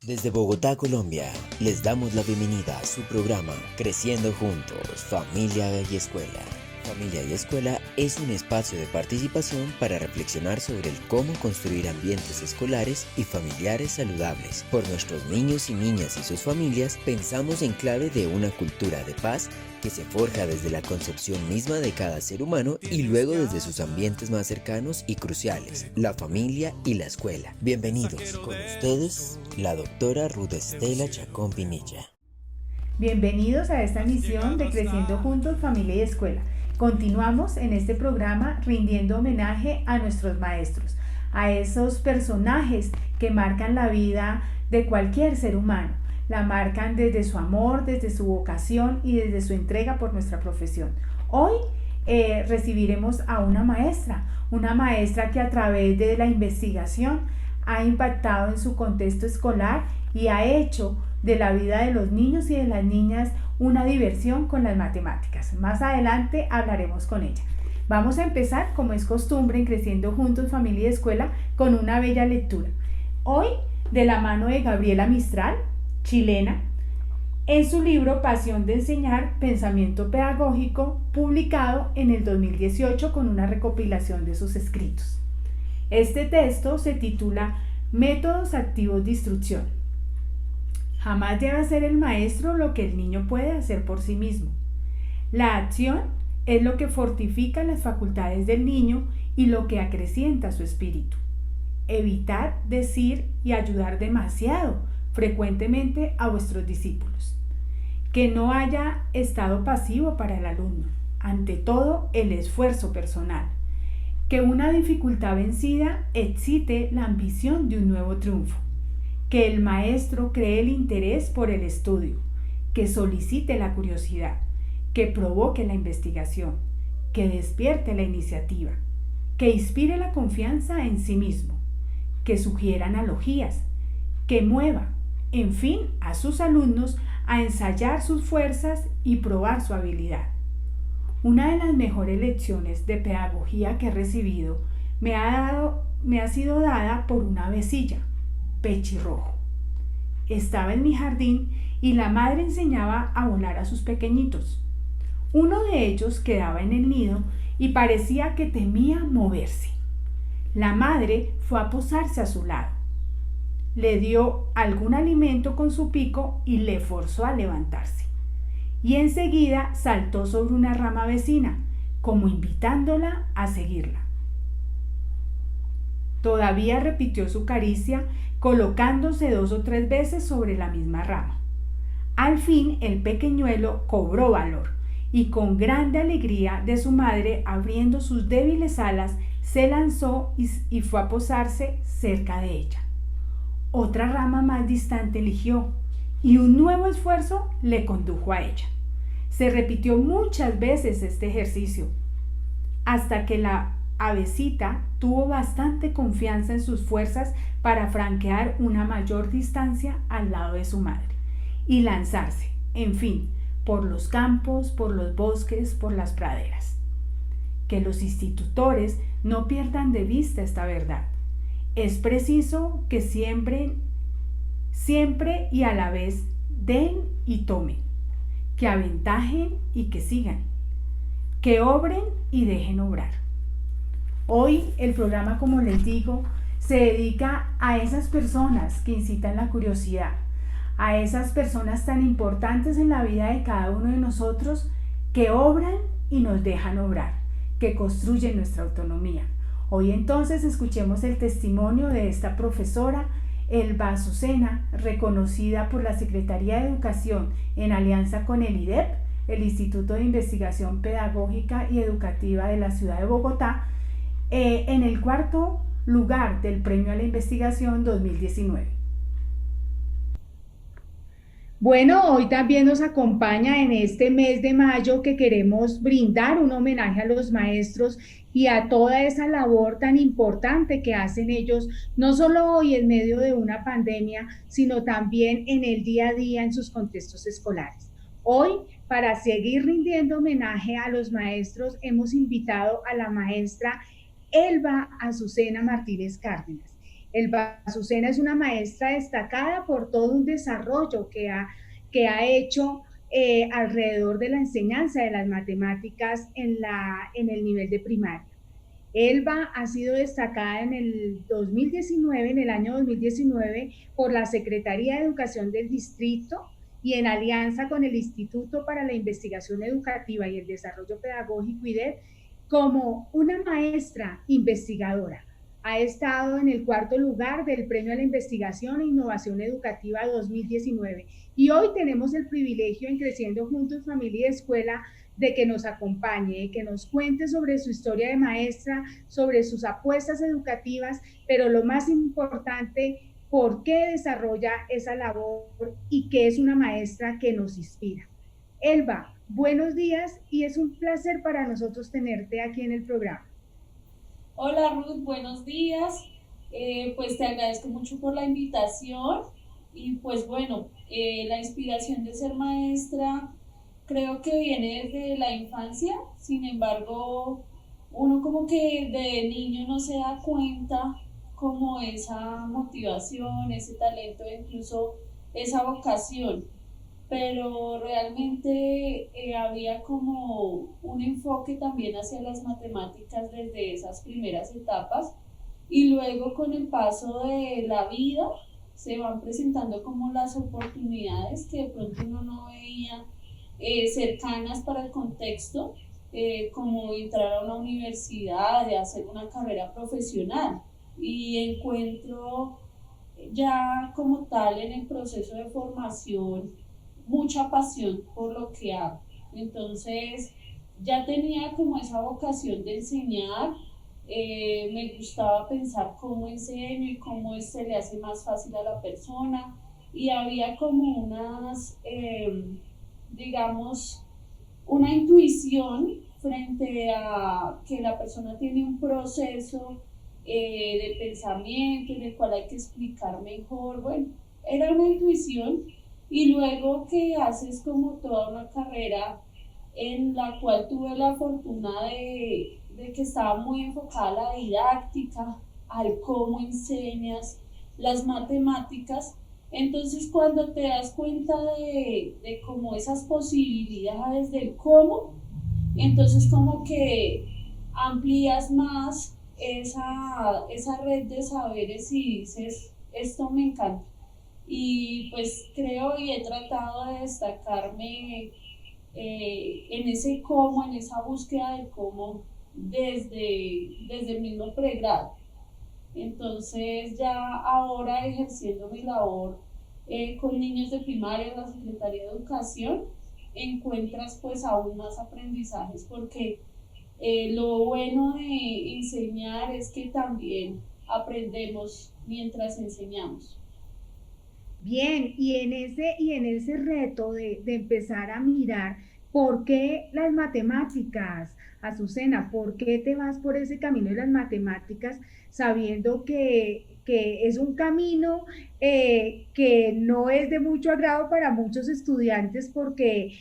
Desde Bogotá, Colombia, les damos la bienvenida a su programa Creciendo Juntos, Familia y Escuela. Familia y Escuela es un espacio de participación para reflexionar sobre el cómo construir ambientes escolares y familiares saludables. Por nuestros niños y niñas y sus familias, pensamos en clave de una cultura de paz que se forja desde la concepción misma de cada ser humano y luego desde sus ambientes más cercanos y cruciales, la familia y la escuela. Bienvenidos, con ustedes, la doctora Ruth Estela Chacón Pinilla. Bienvenidos a esta emisión de Creciendo Juntos, Familia y Escuela. Continuamos en este programa rindiendo homenaje a nuestros maestros, a esos personajes que marcan la vida de cualquier ser humano. La marcan desde su amor, desde su vocación y desde su entrega por nuestra profesión. Hoy recibiremos a una maestra que a través de la investigación ha impactado en su contexto escolar y ha hecho de la vida de los niños y de las niñas una diversión con las matemáticas. Más adelante hablaremos con ella. Vamos a empezar, como es costumbre en Creciendo Juntos, Familia y Escuela, con una bella lectura. Hoy, de la mano de Gabriela Mistral, chilena, en su libro Pasión de Enseñar, Pensamiento Pedagógico, publicado en el 2018 con una recopilación de sus escritos. Este texto se titula Métodos activos de instrucción. Jamás debe hacer el maestro lo que el niño puede hacer por sí mismo. La acción es lo que fortifica las facultades del niño y lo que acrecienta su espíritu. Evitar decir y ayudar demasiado frecuentemente a vuestros discípulos. Que no haya estado pasivo para el alumno. Ante todo, el esfuerzo personal. Que una dificultad vencida excite la ambición de un nuevo triunfo. Que el maestro cree el interés por el estudio, que solicite la curiosidad, que provoque la investigación, que despierte la iniciativa, que inspire la confianza en sí mismo, que sugiera analogías, que mueva, en fin, a sus alumnos a ensayar sus fuerzas y probar su habilidad. Una de las mejores lecciones de pedagogía que he recibido me ha sido dada por una avecilla, Pechirrojo. Estaba en mi jardín y la madre enseñaba a volar a sus pequeñitos. Uno de ellos quedaba en el nido y parecía que temía moverse. La madre fue a posarse a su lado. Le dio algún alimento con su pico y le forzó a levantarse. Y enseguida saltó sobre una rama vecina, como invitándola a seguirla. Todavía repitió su caricia, colocándose 2 o 3 veces sobre la misma rama. Al fin el pequeñuelo cobró valor y con grande alegría de su madre, abriendo sus débiles alas, se lanzó y fue a posarse cerca de ella. Otra rama más distante eligió y un nuevo esfuerzo le condujo a ella. Se repitió muchas veces este ejercicio hasta que la avecita tuvo bastante confianza en sus fuerzas para franquear una mayor distancia al lado de su madre y lanzarse, en fin, por los campos, por los bosques, por las praderas. Que los institutores no pierdan de vista esta verdad. Es preciso que siempre y a la vez den y tomen, que aventajen y que sigan, que obren y dejen obrar. Hoy el programa, como les digo, se dedica a esas personas que incitan la curiosidad, a esas personas tan importantes en la vida de cada uno de nosotros que obran y nos dejan obrar, que construyen nuestra autonomía. Hoy entonces escuchemos el testimonio de esta profesora, Elba Azucena, reconocida por la Secretaría de Educación en alianza con el IDEP, el Instituto de Investigación Pedagógica y Educativa de la ciudad de Bogotá, en el 4º lugar del Premio a la Investigación 2019. Bueno, hoy también nos acompaña en este mes de mayo que queremos brindar un homenaje a los maestros y a toda esa labor tan importante que hacen ellos, no solo hoy en medio de una pandemia, sino también en el día a día en sus contextos escolares. Hoy, para seguir rindiendo homenaje a los maestros, hemos invitado a la maestra Elba Azucena Martínez Cárdenas. Elba Azucena es una maestra destacada por todo un desarrollo que ha hecho alrededor de la enseñanza de las matemáticas en el nivel de primaria. Elba ha sido destacada en el 2019, en el año 2019, por la Secretaría de Educación del Distrito y en alianza con el Instituto para la Investigación Educativa y el Desarrollo Pedagógico, IDEP, como una maestra investigadora. Ha estado en el cuarto lugar del Premio a la Investigación e Innovación Educativa 2019. Y hoy tenemos el privilegio en Creciendo Juntos, Familia y Escuela, de que nos acompañe, que nos cuente sobre su historia de maestra, sobre sus apuestas educativas, pero lo más importante, por qué desarrolla esa labor y que es una maestra que nos inspira. Elba, buenos días y es un placer para nosotros tenerte aquí en el programa. Hola Ruth, buenos días. Pues te agradezco mucho por la invitación y pues bueno, la inspiración de ser maestra creo que viene desde la infancia. Sin embargo, uno como que de niño no se da cuenta como esa motivación, ese talento, incluso esa vocación, pero realmente había como un enfoque también hacia las matemáticas desde esas primeras etapas, y luego con el paso de la vida se van presentando como las oportunidades que de pronto uno no veía cercanas para el contexto, como entrar a una universidad, de hacer una carrera profesional, y encuentro ya como tal en el proceso de formación mucha pasión por lo que hago. Entonces ya tenía como esa vocación de enseñar, me gustaba pensar cómo enseño y cómo se le hace más fácil a la persona, y había como digamos, una intuición frente a que la persona tiene un proceso de pensamiento en el cual hay que explicar mejor. Bueno, era una intuición, y luego que haces como toda una carrera en la cual tuve la fortuna de que estaba muy enfocada a la didáctica, al cómo enseñas las matemáticas. Entonces cuando te das cuenta de como esas posibilidades del cómo, entonces como que amplías más esa red de saberes y dices, esto me encanta. Y pues creo y he tratado de destacarme en ese cómo, en esa búsqueda del cómo desde el mismo pregrado. Entonces ya ahora ejerciendo mi labor con niños de primaria en la Secretaría de Educación, encuentras pues aún más aprendizajes, porque lo bueno de enseñar es que también aprendemos mientras enseñamos. Bien, y en ese reto de empezar a mirar por qué las matemáticas, Azucena, por qué te vas por ese camino de las matemáticas sabiendo que es un camino que no es de mucho agrado para muchos estudiantes porque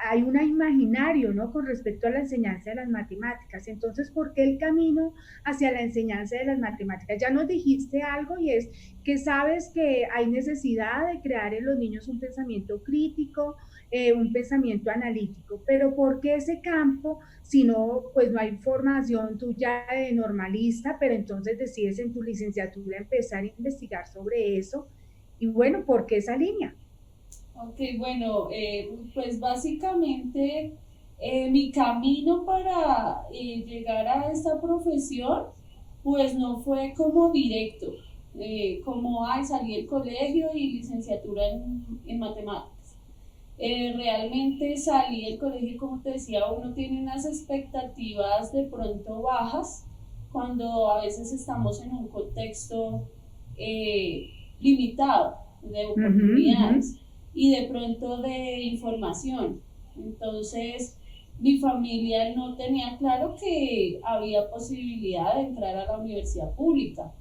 hay un imaginario, ¿no? Con respecto a la enseñanza de las matemáticas. Entonces, ¿por qué el camino hacia la enseñanza de las matemáticas? Ya nos dijiste algo y es que sabes que hay necesidad de crear en los niños un pensamiento crítico, un pensamiento analítico, pero ¿por qué ese campo? Si no, pues no hay formación tuya de normalista, pero entonces decides en tu licenciatura empezar a investigar sobre eso. Y bueno, ¿por qué esa línea? Ok, bueno, pues básicamente mi camino para llegar a esta profesión, pues no fue como directo, como, ay, salí del colegio y licenciatura en matemáticas. Realmente salí del colegio, como te decía, uno tiene unas expectativas de pronto bajas cuando a veces estamos en un contexto eh, limitado de oportunidades y de pronto de información. Entonces, mi familia no tenía claro que había posibilidad de entrar a la universidad pública.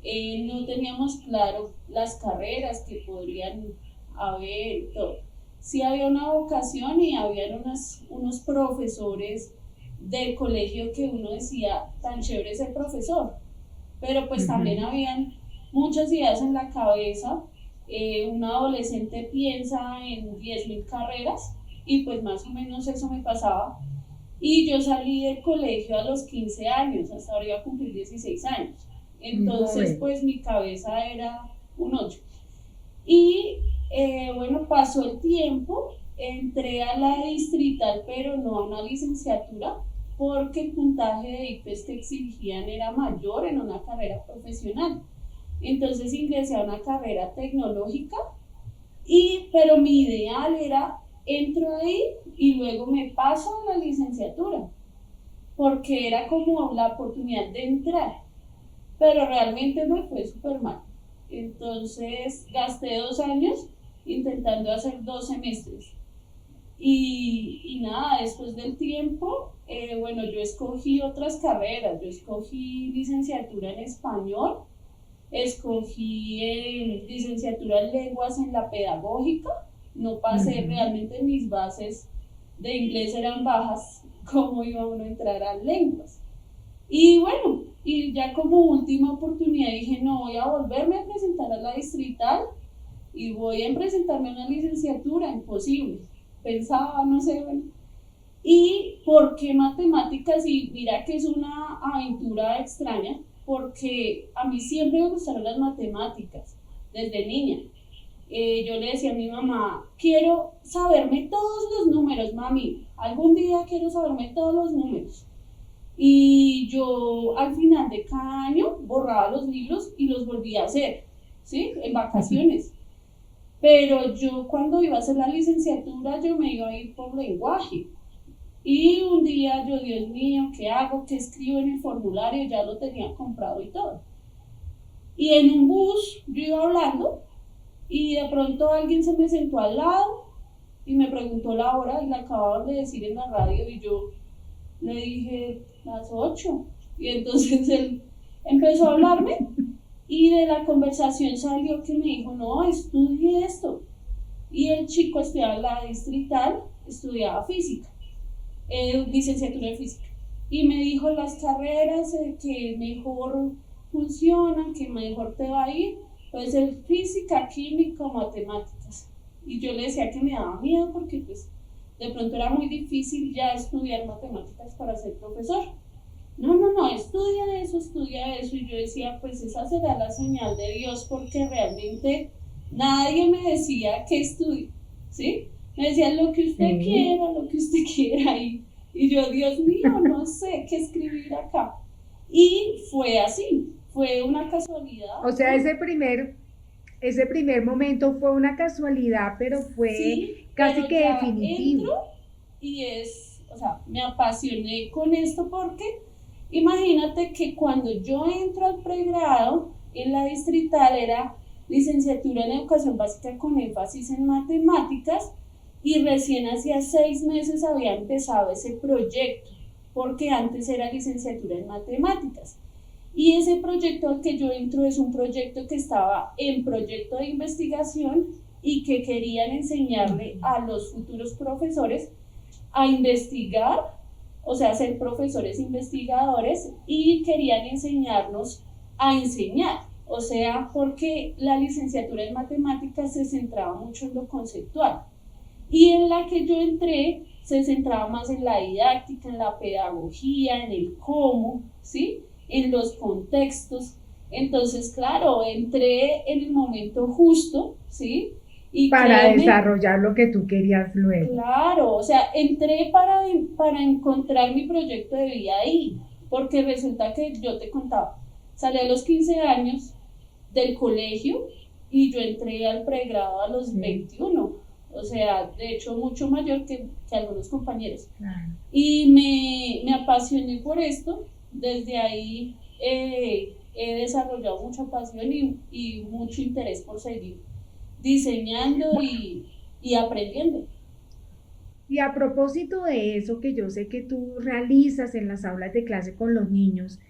No teníamos claro las carreras que podrían haber, todo. Sí había una vocación y había unos profesores del colegio que uno decía, tan chévere ser profesor, pero pues también habían muchas ideas en la cabeza. Un adolescente piensa en 10.000 carreras y pues más o menos eso me pasaba. Y yo salí del colegio a los 15 años, hasta ahora iba a cumplir 16 años. Entonces, pues mi cabeza era un 8. Y bueno, pasó el tiempo, entré a la distrital, pero no a una licenciatura, porque el puntaje de ICFES que exigían era mayor en una carrera profesional. Entonces ingresé a una carrera tecnológica, pero mi ideal era, entro ahí y luego me paso a la licenciatura, porque era como la oportunidad de entrar, pero realmente me fue súper mal. Entonces gasté 2 años intentando hacer 2 semestres. Y nada, después del tiempo, bueno, yo escogí otras carreras. Yo escogí licenciatura en español, escogí licenciatura en lenguas en la pedagógica. No pasé, realmente mis bases de inglés eran bajas. ¿Cómo iba uno a entrar a lenguas? Y bueno, y ya como última oportunidad dije, no, voy a volverme a presentar a la distrital y voy a presentarme a una licenciatura. Imposible. Pensaba, no sé, bueno. ¿Y por qué matemáticas? Y mira que es una aventura extraña, porque a mí siempre me gustaron las matemáticas, desde niña. Yo le decía a mi mamá, quiero saberme todos los números, mami, algún día quiero saberme todos los números. Y yo al final de cada año borraba los libros y los volvía a hacer, ¿sí? En vacaciones. Pero yo cuando iba a hacer la licenciatura, yo me iba a ir por lenguaje. Y un día yo, Dios mío, ¿qué hago? ¿Qué escribo en el formulario? Ya lo tenía comprado y todo. Y en un bus yo iba hablando y de pronto alguien se me sentó al lado y me preguntó la hora y la acababan de decir en la radio y yo le dije las 8. Y entonces él empezó a hablarme y de la conversación salió que me dijo, no, estudie esto. Y el chico estudiaba en la distrital, estudiaba física, licenciatura en física. Y me dijo las carreras que mejor funcionan, que mejor te va a ir, pues el física, química, matemáticas. Y yo le decía que me daba miedo porque pues de pronto era muy difícil ya estudiar matemáticas para ser profesor. No, estudia eso. Y yo decía, pues esa será la señal de Dios, porque realmente nadie me decía que estudie, ¿sí? Me decían lo que usted quiera. Y yo, Dios mío, no sé qué escribir acá. Y fue así, fue una casualidad. O sea, ese primer momento fue una casualidad, pero fue sí, casi pero que ya definitivo. Entro y o sea, me apasioné con esto porque imagínate que cuando yo entro al pregrado en la distrital era licenciatura en educación básica con énfasis en matemáticas y recién hacía 6 meses había empezado ese proyecto, porque antes era licenciatura en matemáticas. Y ese proyecto al que yo entro es un proyecto que estaba en proyecto de investigación y que querían enseñarle a los futuros profesores a investigar, o sea, ser profesores investigadores, y querían enseñarnos a enseñar, o sea, porque la licenciatura en matemáticas se centraba mucho en lo conceptual, y en la que yo entré se centraba más en la didáctica, en la pedagogía, en el cómo, ¿sí? En los contextos. Entonces, claro, entré en el momento justo, ¿sí? Y para desarrollar lo que tú querías luego. Claro, o sea, entré para encontrar mi proyecto de vida ahí, porque resulta que yo te contaba, salí a los 15 años del colegio y yo entré al pregrado a los 21, o sea, de hecho mucho mayor que algunos compañeros. Claro. Y me apasioné por esto, desde ahí he desarrollado mucha pasión y mucho interés por seguir diseñando y aprendiendo. Y a propósito de eso que yo sé que tú realizas en las aulas de clase con los niños,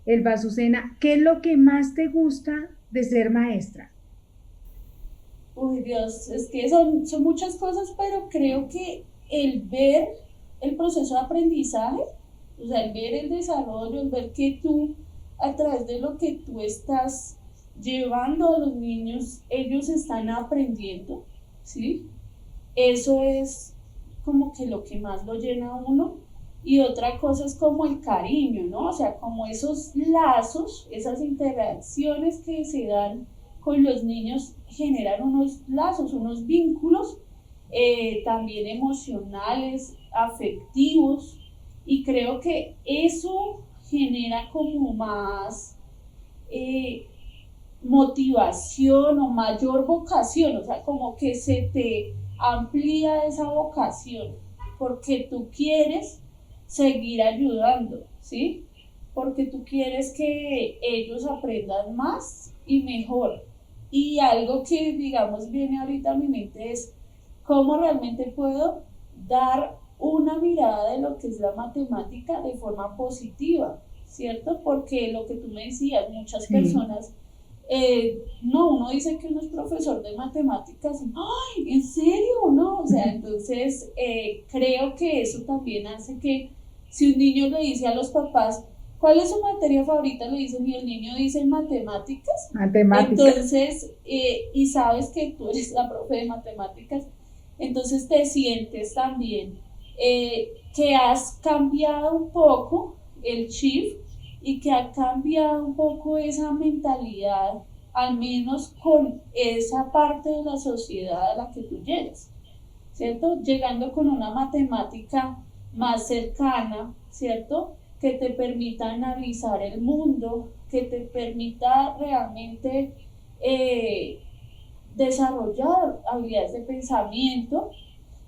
Elba Azucena, ¿qué es lo que más te gusta de ser maestra? Uy, Dios, es que son muchas cosas, pero creo que el ver el proceso de aprendizaje, o sea, el ver el desarrollo, el ver que tú, a través de lo que tú estás llevando a los niños, ellos están aprendiendo, ¿sí? Eso es como que lo que más lo llena a uno. Y otra cosa es como el cariño, ¿no? O sea, como esos lazos, esas interacciones que se dan con los niños generan unos lazos, unos vínculos también emocionales, afectivos, y creo que eso genera como más motivación o mayor vocación, o sea, como que se te amplía esa vocación, porque tú quieres seguir ayudando, ¿sí? Porque tú quieres que ellos aprendan más y mejor. Y algo que, digamos, viene ahorita a mi mente es cómo realmente puedo dar una mirada de lo que es la matemática de forma positiva, ¿cierto? Porque lo que tú me decías, muchas personas, no, uno dice que uno es profesor de matemáticas, ¡ay, en serio! ¿No? O sea, entonces creo que eso también hace que si un niño le dice a los papás, ¿cuál es su materia favorita? Le dicen, y el niño dice matemáticas. Entonces, y sabes que tú eres la profe de matemáticas, entonces te sientes también que has cambiado un poco el chip y que ha cambiado un poco esa mentalidad, al menos con esa parte de la sociedad a la que tú llegas, ¿cierto? Llegando con una matemática más cercana, ¿cierto? Que te permita analizar el mundo, que te permita realmente desarrollar habilidades de pensamiento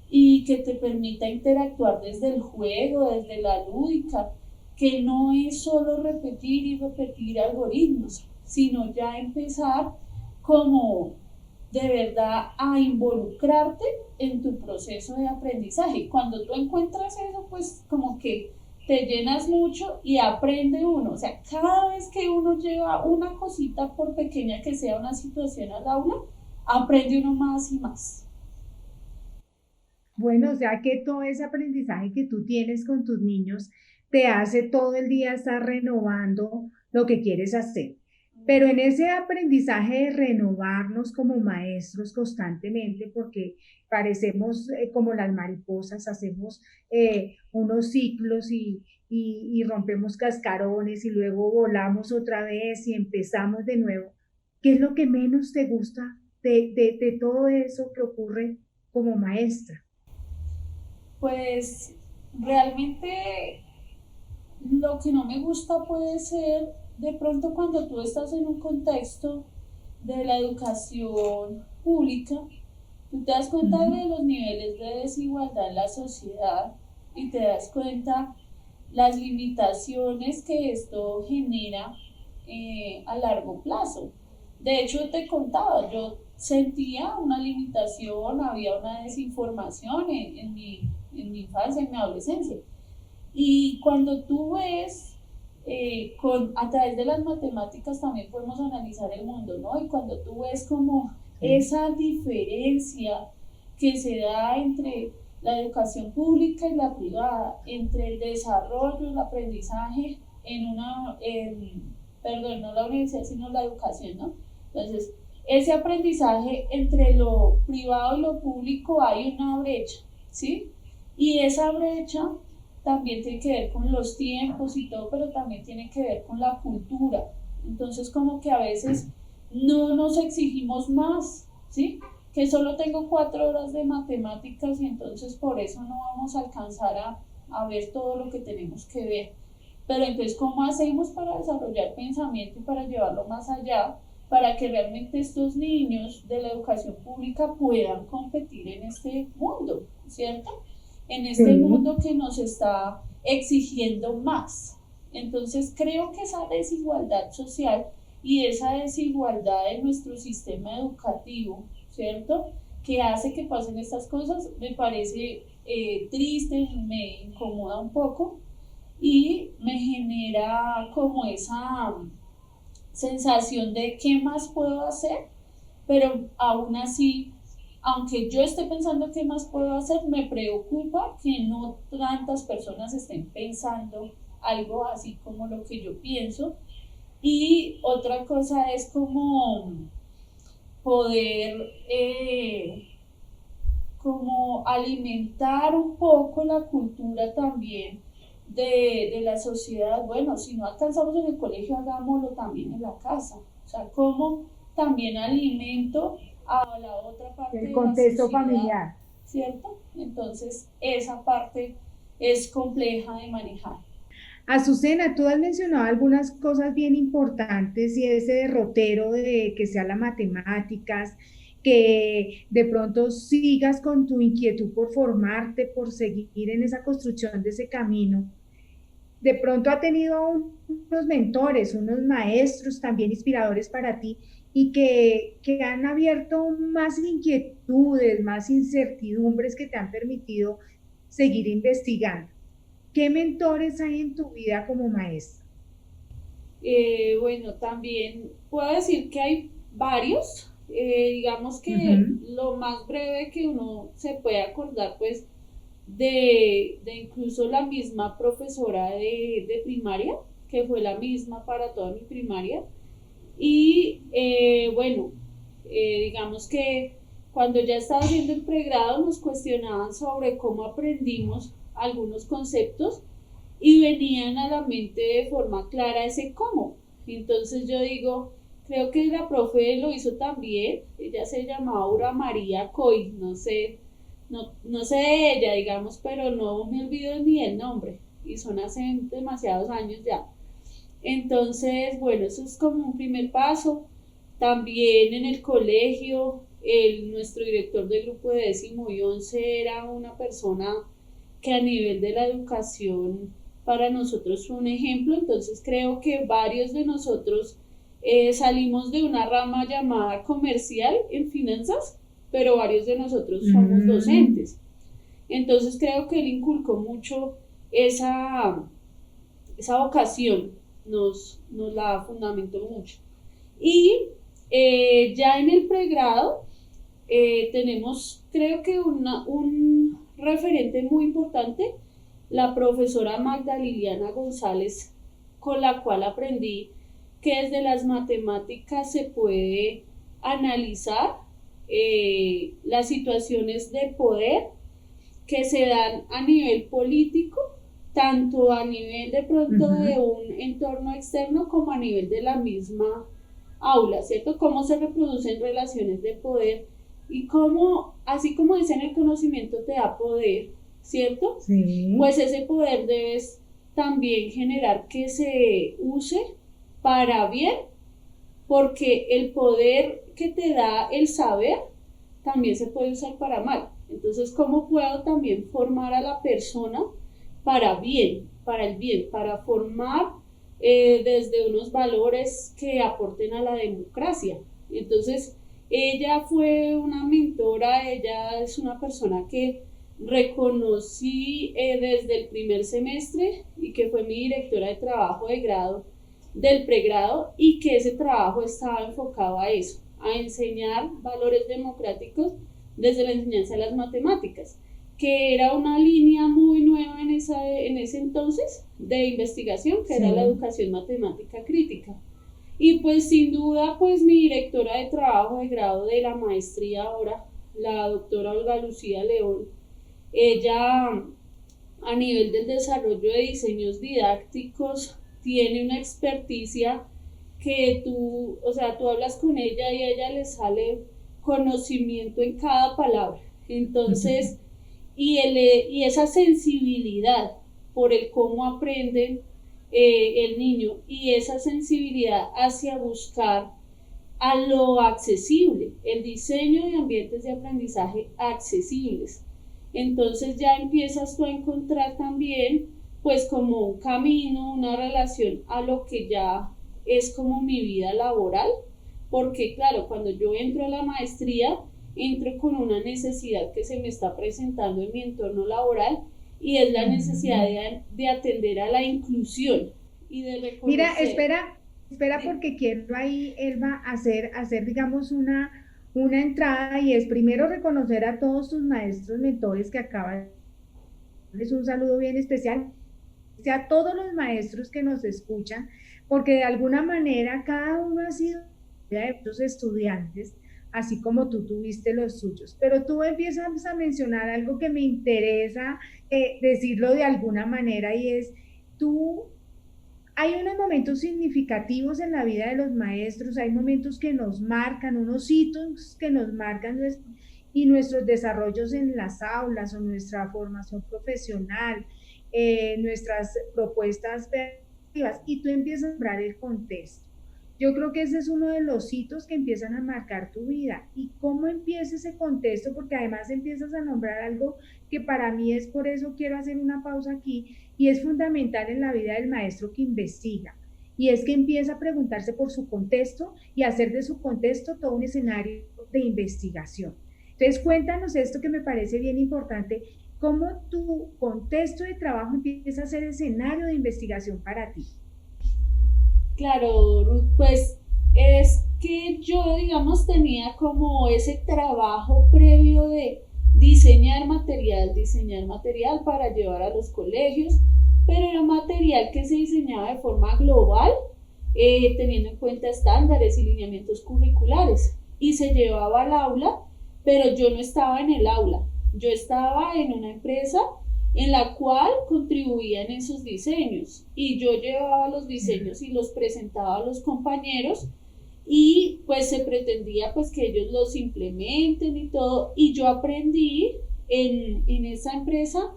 y que te permita interactuar desde el juego, desde la lúdica, que no es solo repetir y repetir algoritmos, sino ya empezar como de verdad a involucrarte en tu proceso de aprendizaje. Y cuando tú encuentras eso, pues como que te llenas mucho y aprende uno. O sea, cada vez que uno lleva una cosita, por pequeña que sea una situación al aula, aprende uno más y más. Bueno, o sea que todo ese aprendizaje que tú tienes con tus niños te hace todo el día estar renovando lo que quieres hacer. Pero en ese aprendizaje de renovarnos como maestros constantemente, porque parecemos como las mariposas, hacemos unos ciclos y rompemos cascarones y luego volamos otra vez y empezamos de nuevo. ¿Qué es lo que menos te gusta de todo eso que ocurre como maestra? Pues realmente lo que no me gusta puede ser de pronto cuando tú estás en un contexto de la educación pública, tú te das cuenta de los niveles de desigualdad en la sociedad y te das cuenta las limitaciones que esto genera a largo plazo. De hecho, te contaba, yo sentía una limitación, había una desinformación en mi infancia, en mi adolescencia. Y cuando tú ves, a través de las matemáticas también podemos analizar el mundo, ¿no? Y cuando tú ves como esa diferencia que se da entre la educación pública y la privada, entre el desarrollo, el aprendizaje perdón, no la universidad, sino la educación, ¿no? Entonces, ese aprendizaje entre lo privado y lo público hay una brecha, ¿sí? Y esa brecha también tiene que ver con los tiempos y todo, pero también tiene que ver con la cultura. Entonces, como que a veces no nos exigimos más, ¿sí? Que solo tengo 4 horas de matemáticas y entonces por eso no vamos a alcanzar a ver todo lo que tenemos que ver. Pero entonces, ¿cómo hacemos para desarrollar pensamiento y para llevarlo más allá? Para que realmente estos niños de la educación pública puedan competir en este mundo, ¿cierto? En este mundo que nos está exigiendo más. Entonces creo que esa desigualdad social y esa desigualdad en nuestro sistema educativo, ¿cierto? Que hace que pasen estas cosas, me parece triste, me incomoda un poco y me genera como esa sensación de qué más puedo hacer, pero aún así, aunque yo esté pensando qué más puedo hacer, me preocupa que no tantas personas estén pensando algo así como lo que yo pienso Y otra cosa es como poder como alimentar un poco la cultura también de la sociedad. Bueno, si no alcanzamos en el colegio, hagámoslo también en la casa. O sea, como también alimento a la otra parte El de la contexto sociedad, familiar. ¿cierto? Entonces, esa parte es compleja de manejar. Azucena, tú has mencionado algunas cosas bien importantes y ese derrotero de que sea las matemáticas, que de pronto sigas con tu inquietud por formarte, por seguir en esa construcción de ese camino. De pronto ha tenido unos mentores, unos maestros también inspiradores para ti y que han abierto más inquietudes, más incertidumbres que te han permitido seguir investigando. ¿Qué mentores hay en tu vida como maestra? Bueno, también puedo decir que hay varios. Digamos que Ujú. lo más breve que uno se puede acordar, pues, de incluso la misma profesora de primaria, que fue la misma para toda mi primaria. Y bueno, digamos que cuando ya estaba haciendo el pregrado nos cuestionaban sobre cómo aprendimos algunos conceptos y venían a la mente de forma clara ese cómo. Entonces yo digo, creo que la profe lo hizo también, ella se llamaba Aura María Coy, no sé de ella, digamos, pero no me olvido ni el nombre, y son hace demasiados años ya. Entonces, bueno, eso es como un primer paso. También en el colegio, nuestro director de grupo de 10º y 11 era una persona que a nivel de la educación para nosotros fue un ejemplo. Entonces creo que varios de nosotros salimos de una rama llamada comercial en finanzas, pero varios de nosotros somos Mm. docentes. Entonces creo que él inculcó mucho esa, esa vocación, nos la fundamentó mucho. Y ya en el pregrado tenemos, creo que un referente muy importante, la profesora Magda Liliana González, con la cual aprendí que desde las matemáticas se puede analizar las situaciones de poder que se dan a nivel político, tanto a nivel de pronto de Ujú. un entorno externo como a nivel de la misma aula, ¿cierto? Cómo se reproducen relaciones de poder y cómo, así como dicen, el conocimiento te da poder, ¿cierto? Sí. Pues ese poder debes también generar que se use para bien, porque el poder que te da el saber también se puede usar para mal. Entonces, ¿cómo puedo también formar a la persona para bien, para el bien, para formar desde unos valores que aporten a la democracia? Entonces, ella fue una mentora, ella es una persona que reconocí desde el primer semestre y que fue mi directora de trabajo de grado del pregrado, y que ese trabajo estaba enfocado a eso, a enseñar valores democráticos desde la enseñanza de las matemáticas, que era una línea muy nueva en ese entonces de investigación, que era la Sí. educación matemática crítica. Y pues sin duda, pues mi directora de trabajo de grado de la maestría ahora, la doctora Olga Lucía León, ella a nivel del desarrollo de diseños didácticos tiene una experticia que tú, o sea, tú hablas con ella y a ella le sale conocimiento en cada palabra. Entonces, y esa sensibilidad por el cómo aprende el niño y esa sensibilidad hacia buscar a lo accesible, el diseño de ambientes de aprendizaje accesibles. Entonces ya empiezas tú a encontrar también pues como un camino, una relación a lo que ya es como mi vida laboral, porque claro, cuando yo entro a la maestría, entro con una necesidad que se me está presentando en mi entorno laboral y es la necesidad Mm. de atender a la inclusión y de Mira, reconocer. espera porque quiero ahí, Elba, hacer, digamos, una entrada y es primero reconocer a todos tus maestros, mentores que acaban, es un saludo bien especial a todos los maestros que nos escuchan, porque de alguna manera cada uno ha sido de estos estudiantes, así como tú tuviste los suyos. Pero tú empiezas a mencionar algo que me interesa decirlo de alguna manera y es, tú hay unos momentos significativos en la vida de los maestros, hay momentos que nos marcan, unos hitos que nos marcan y nuestros desarrollos en las aulas o nuestra formación profesional, nuestras propuestas creativas, y tú empiezas a nombrar el contexto. Yo creo que ese es uno de los hitos que empiezan a marcar tu vida. ¿Y cómo empieza ese contexto? Porque además empiezas a nombrar algo que para mí es, por eso quiero hacer una pausa aquí, y es fundamental en la vida del maestro que investiga. Y es que empieza a preguntarse por su contexto y hacer de su contexto todo un escenario de investigación. Entonces, cuéntanos esto que me parece bien importante, cómo tu contexto de trabajo empieza a ser escenario de investigación para ti. Claro, Ruth, pues es que yo, digamos, tenía como ese trabajo previo de diseñar material para llevar a los colegios, pero era material que se diseñaba de forma global, teniendo en cuenta estándares y lineamientos curriculares, y se llevaba al aula, pero yo no estaba en el aula, yo estaba en una empresa en la cual contribuían esos diseños y yo llevaba los diseños y los presentaba a los compañeros y pues se pretendía pues que ellos los implementen y todo, y yo aprendí en esa empresa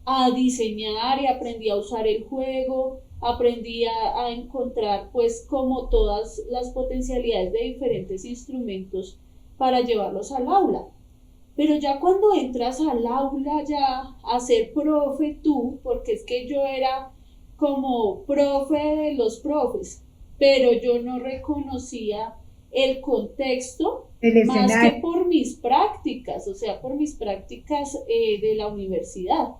a diseñar y aprendí a usar el juego, aprendí a encontrar pues como todas las potencialidades de diferentes instrumentos para llevarlos al aula. Pero ya cuando entras al aula ya a ser profe tú, porque es que yo era como profe de los profes, pero yo no reconocía el contexto más que por mis prácticas, o sea, por mis prácticas de la universidad.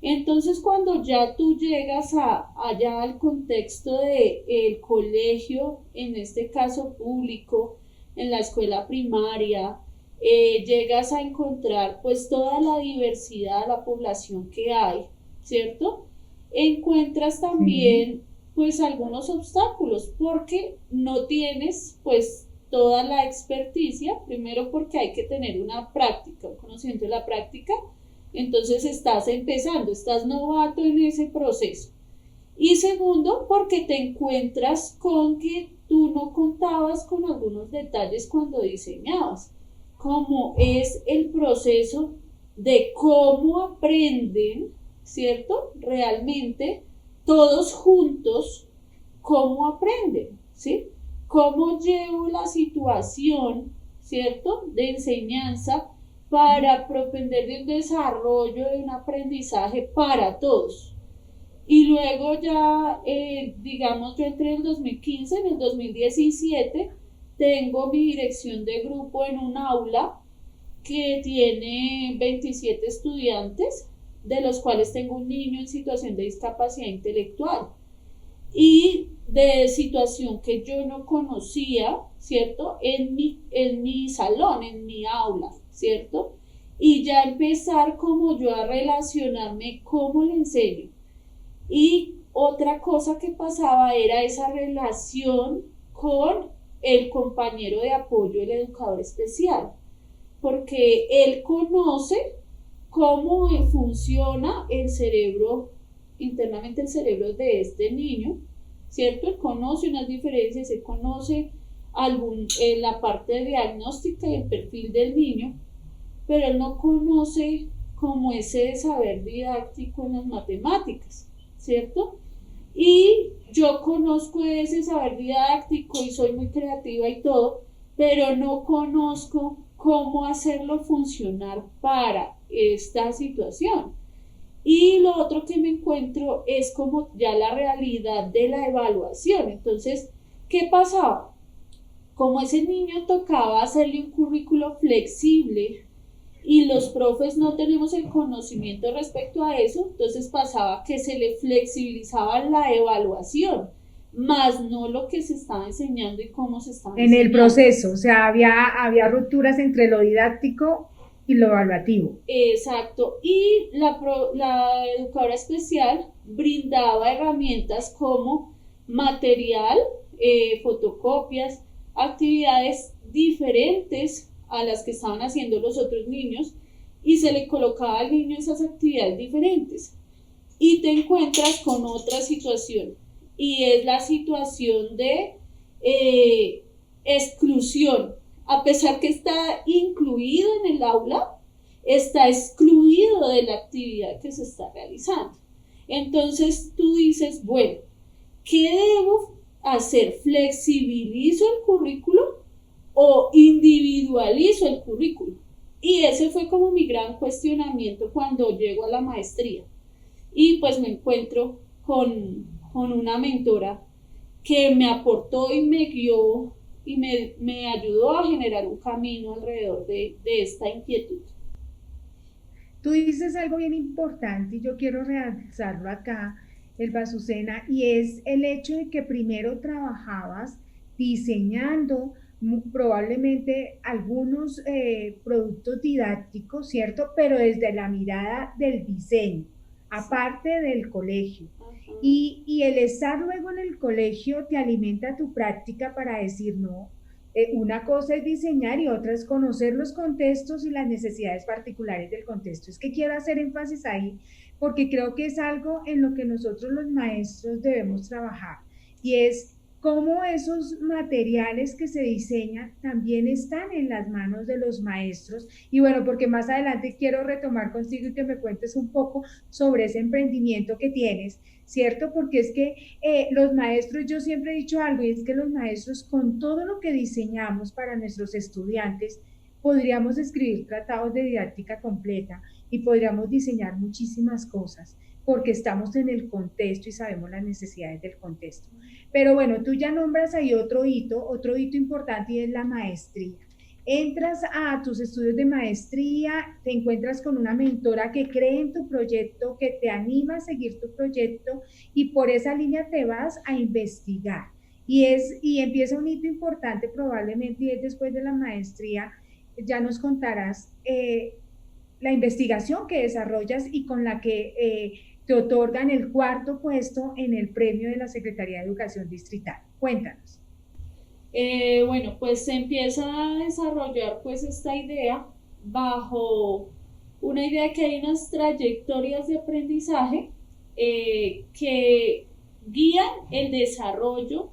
Entonces, cuando ya tú llegas allá al contexto del colegio, en este caso público, en la escuela primaria, llegas a encontrar pues toda la diversidad, la población que hay, ¿cierto? Encuentras también pues algunos obstáculos porque no tienes pues toda la experticia, primero porque hay que tener una práctica, un conocimiento de la práctica, entonces estás empezando, estás novato en ese proceso. Y segundo, porque te encuentras con que tú no contabas con algunos detalles cuando diseñabas, como es el proceso de cómo aprenden, ¿cierto? Realmente, todos juntos, cómo aprenden, ¿sí? Cómo llevo la situación, ¿cierto? De enseñanza para propender de un desarrollo, de un aprendizaje para todos. Y luego ya, digamos, yo entré en el 2015, en el 2017, tengo mi dirección de grupo en un aula que tiene 27 estudiantes, de los cuales tengo un niño en situación de discapacidad intelectual y de situación que yo no conocía, ¿cierto? En mi salón, en mi aula, ¿cierto? Y ya empezar como yo a relacionarme, cómo le enseño. Y otra cosa que pasaba era esa relación con el compañero de apoyo, el educador especial, porque él conoce cómo funciona el cerebro, internamente el cerebro de este niño, ¿cierto? Él conoce unas diferencias, él conoce la parte diagnóstica y el perfil del niño, pero él no conoce como ese saber didáctico en las matemáticas, ¿cierto? Y yo conozco ese saber didáctico y soy muy creativa y todo, pero no conozco cómo hacerlo funcionar para esta situación. Y lo otro que me encuentro es como ya la realidad de la evaluación. Entonces, ¿qué pasaba? Como ese niño tocaba hacerle un currículo flexible y los profes no tenemos el conocimiento respecto a eso, entonces pasaba que se le flexibilizaba la evaluación, más no lo que se estaba enseñando y cómo se estaba enseñando. En el proceso, o sea, había rupturas entre lo didáctico y lo evaluativo. Exacto, y la educadora especial brindaba herramientas como material, fotocopias, actividades diferentes a las que estaban haciendo los otros niños y se le colocaba al niño esas actividades diferentes. Y te encuentras con otra situación y es la situación de exclusión. A pesar que está incluido en el aula, está excluido de la actividad que se está realizando. Entonces tú dices, bueno, ¿qué debo hacer? ¿Flexibilizo el currículo o individualizo el currículo? Y ese fue como mi gran cuestionamiento cuando llego a la maestría. Y pues me encuentro con una mentora que me aportó y me guió y me ayudó a generar un camino alrededor de esta inquietud. Tú dices algo bien importante y yo quiero realzarlo acá, Elba Azucena, y es el hecho de que primero trabajabas diseñando probablemente algunos productos didácticos, ¿cierto? Pero desde la mirada del diseño, aparte del colegio. Y el estar luego en el colegio te alimenta tu práctica para decir, no, una cosa es diseñar y otra es conocer los contextos y las necesidades particulares del contexto. Es que quiero hacer énfasis ahí porque creo que es algo en lo que nosotros los maestros debemos trabajar y es cómo esos materiales que se diseñan también están en las manos de los maestros. Y bueno, porque más adelante quiero retomar contigo y que me cuentes un poco sobre ese emprendimiento que tienes, ¿cierto? Porque es que los maestros, yo siempre he dicho algo, y es que los maestros con todo lo que diseñamos para nuestros estudiantes, podríamos escribir tratados de didáctica completa y podríamos diseñar muchísimas cosas porque estamos en el contexto y sabemos las necesidades del contexto. Pero bueno, tú ya nombras ahí otro hito importante y es la maestría. Entras a tus estudios de maestría, te encuentras con una mentora que cree en tu proyecto, que te anima a seguir tu proyecto y por esa línea te vas a investigar. Y empieza un hito importante probablemente y es después de la maestría, ya nos contarás la investigación que desarrollas y con la que te otorgan el 4º puesto en el premio de la Secretaría de Educación Distrital. Cuéntanos. Bueno, pues se empieza a desarrollar pues esta idea bajo una idea que hay unas trayectorias de aprendizaje que guían el desarrollo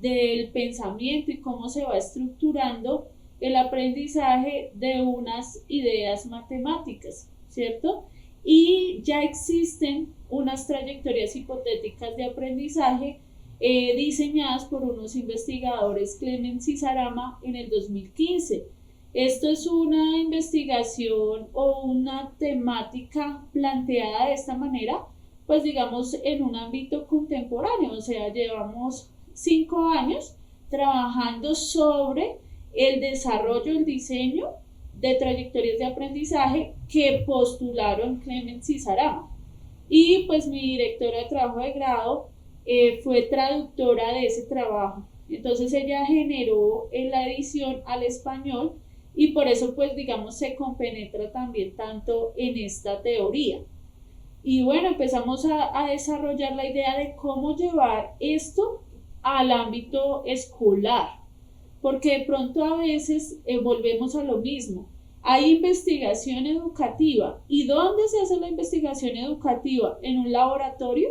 del pensamiento y cómo se va estructurando el aprendizaje de unas ideas matemáticas, ¿cierto? Y ya existen unas trayectorias hipotéticas de aprendizaje diseñadas por unos investigadores, Clemens y Sarama, en el 2015. Esto es una investigación o una temática planteada de esta manera, pues digamos en un ámbito contemporáneo, o sea, llevamos 5 años trabajando sobre el desarrollo, el diseño de trayectorias de aprendizaje que postularon Clemens y Sarama. Y pues mi directora de trabajo de grado fue traductora de ese trabajo. Entonces ella generó en la edición al español y por eso pues digamos se compenetra también tanto en esta teoría. Y bueno, empezamos a desarrollar la idea de cómo llevar esto al ámbito escolar, porque de pronto a veces volvemos a lo mismo. Hay investigación educativa. ¿Y dónde se hace la investigación educativa? ¿En un laboratorio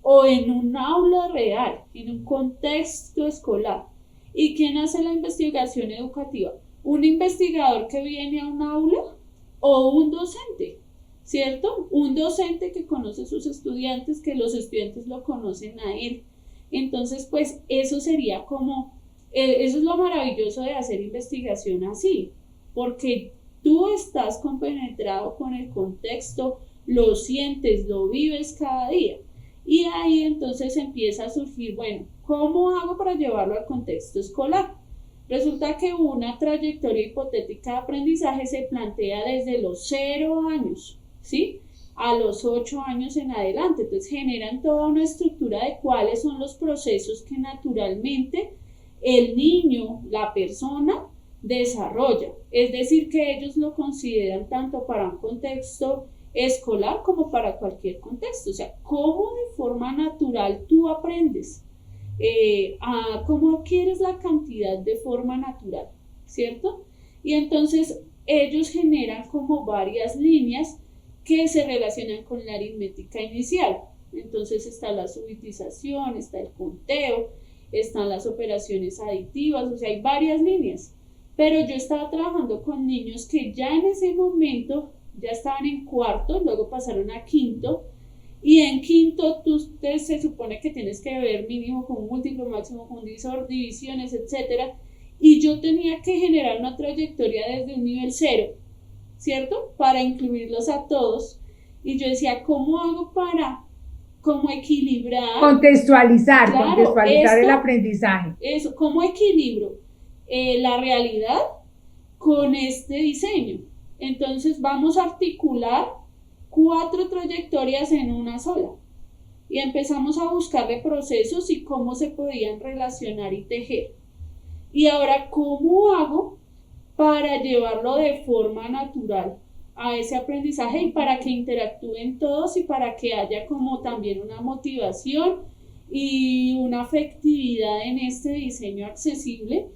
o en un aula real, en un contexto escolar? ¿Y quién hace la investigación educativa? ¿Un investigador que viene a un aula o un docente? ¿Cierto? Un docente que conoce a sus estudiantes, que los estudiantes lo conocen a él. Entonces, pues eso sería como, eso es lo maravilloso de hacer investigación así, porque tú estás compenetrado con el contexto, lo sientes, lo vives cada día. Y ahí entonces empieza a surgir, bueno, ¿cómo hago para llevarlo al contexto escolar? Resulta que una trayectoria hipotética de aprendizaje se plantea desde los 0 años, ¿sí? A los 8 años en adelante. Entonces generan toda una estructura de cuáles son los procesos que naturalmente el niño, la persona, desarrolla. Es decir, que ellos lo consideran tanto para un contexto escolar como para cualquier contexto. O sea, cómo de forma natural tú aprendes, cómo adquieres la cantidad de forma natural, ¿cierto? Y entonces ellos generan como varias líneas que se relacionan con la aritmética inicial. Entonces está la subitización, está el conteo, están las operaciones aditivas, o sea, hay varias líneas. Pero yo estaba trabajando con niños que ya en ese momento ya estaban en cuarto, luego pasaron a quinto, y en quinto se supone que tienes que ver mínimo con múltiplo, máximo con divisor, divisiones, etcétera, y yo tenía que generar una trayectoria desde un nivel 0, ¿cierto? Para incluirlos a todos, y yo decía, ¿cómo hago para cómo equilibrar? Contextualizar, Claro, contextualizar el aprendizaje. Eso, ¿cómo equilibro la realidad con este diseño? Entonces vamos a articular 4 trayectorias en una sola y empezamos a buscarle procesos y cómo se podían relacionar y tejer. Y ahora, ¿cómo hago para llevarlo de forma natural a ese aprendizaje y para que interactúen todos y para que haya como también una motivación y una afectividad en este diseño accesible?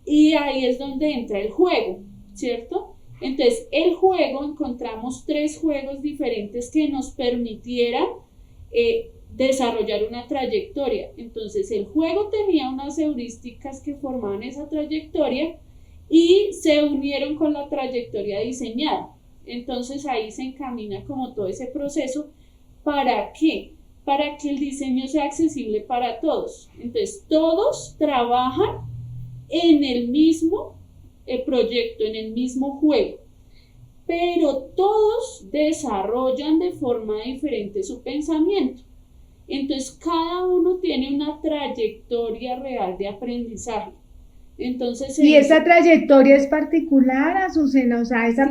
Y ahí es donde entra el juego, ¿cierto? Entonces, el juego, encontramos 3 juegos diferentes que nos permitieran desarrollar una trayectoria. Entonces, el juego tenía unas heurísticas que formaban esa trayectoria y se unieron con la trayectoria diseñada. Entonces, ahí se encamina como todo ese proceso. ¿Para qué? Para que el diseño sea accesible para todos. Entonces, todos trabajan en el mismo proyecto, en el mismo juego, pero todos desarrollan de forma diferente su pensamiento. Entonces, cada uno tiene una trayectoria real de aprendizaje. Entonces, y esa trayectoria es particular, Azucena, o sea, esa